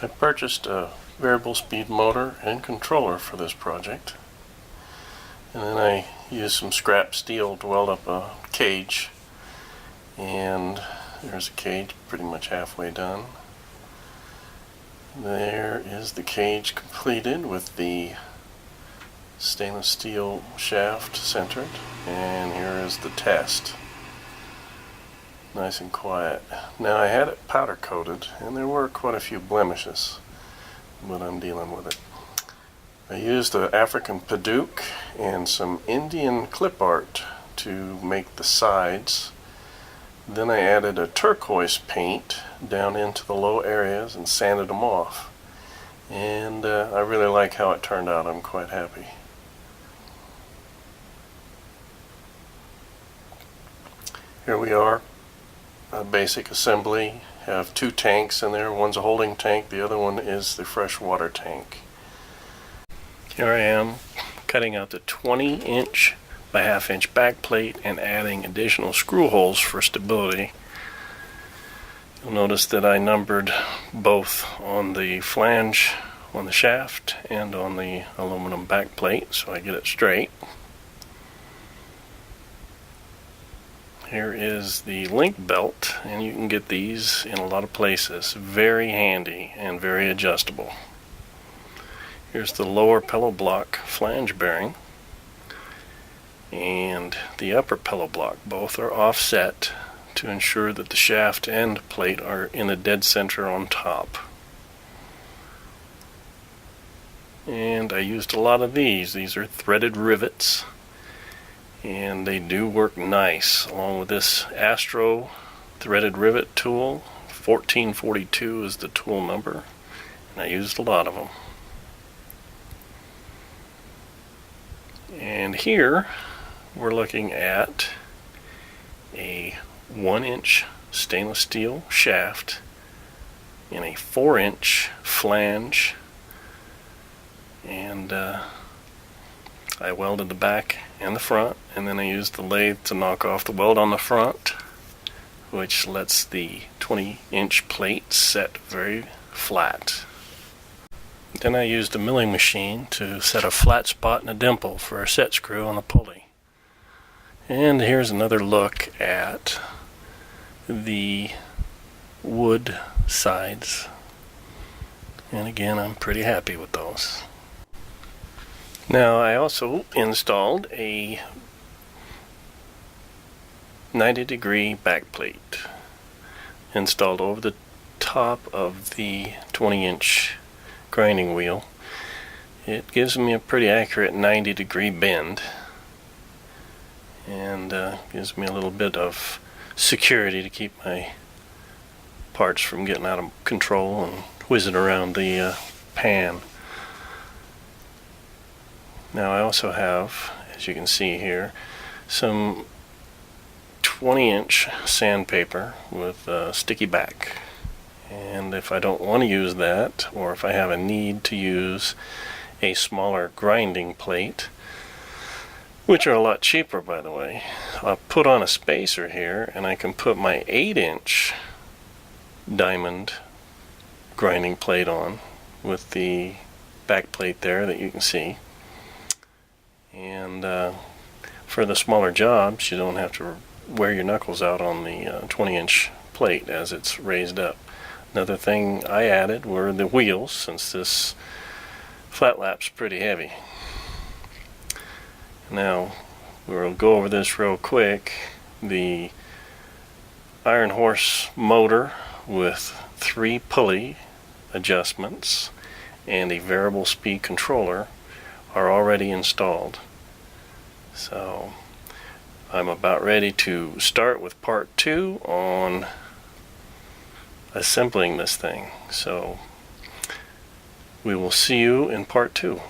I purchased a variable speed motor and controller for this project, and then I used some scrap steel to weld up a cage, and there's a cage pretty much halfway done. There is the cage completed with the stainless steel shaft centered, and here is the test. Nice and quiet. Now I had it powder coated and there were quite a few blemishes, but I'm dealing with it. I used an African Paduke and some Indian clip art to make the sides. Then I added a turquoise paint down into the low areas and sanded them off. And I really like how it turned out. I'm quite happy. Here we are. A basic assembly. Have two tanks in there. One's a holding tank, the other one is the fresh water tank. Here I am cutting out the 20-inch by half-inch back plate and adding additional screw holes for stability. You'll notice that I numbered both on the flange on the shaft and on the aluminum back plate so I get it straight. Here is the link belt, and you can get these in a lot of places. Very handy and very adjustable. Here's the lower pillow block flange bearing and the upper pillow block. Both are offset to ensure that the shaft and plate are in the dead center on top. And I used a lot of these. These are threaded rivets, and they do work nice along with this Astro threaded rivet tool. 1442 is the tool number, and I used a lot of them. And here we're looking at a 1-inch stainless steel shaft in a 4-inch flange, and I welded the back and the front, and then I used the lathe to knock off the weld on the front, which lets the 20-inch plate set very flat. Then I used a milling machine to set a flat spot and a dimple for a set screw on the pulley. And here's another look at the wood sides, and again I'm pretty happy with those. Now I also installed a 90-degree back plate installed over the top of the 20-inch grinding wheel. It gives me a pretty accurate 90-degree bend, and gives me a little bit of security to keep my parts from getting out of control and whizzing around the pan. Now I also have, as you can see here, some 20-inch sandpaper with a sticky back. And if I don't want to use that, or if I have a need to use a smaller grinding plate, which are a lot cheaper by the way, I'll put on a spacer here and I can put my 8-inch diamond grinding plate on with the back plate there that you can see. And for the smaller jobs, you don't have to wear your knuckles out on the 20-inch plate as it's raised up. Another thing I added were the wheels, since this flat lap's pretty heavy. Now we'll go over this real quick. The Iron Horse motor with 3 pulley adjustments and a variable speed controller are already installed. So I'm about ready to start with part 2 on assembling this thing. So we will see you in part 2.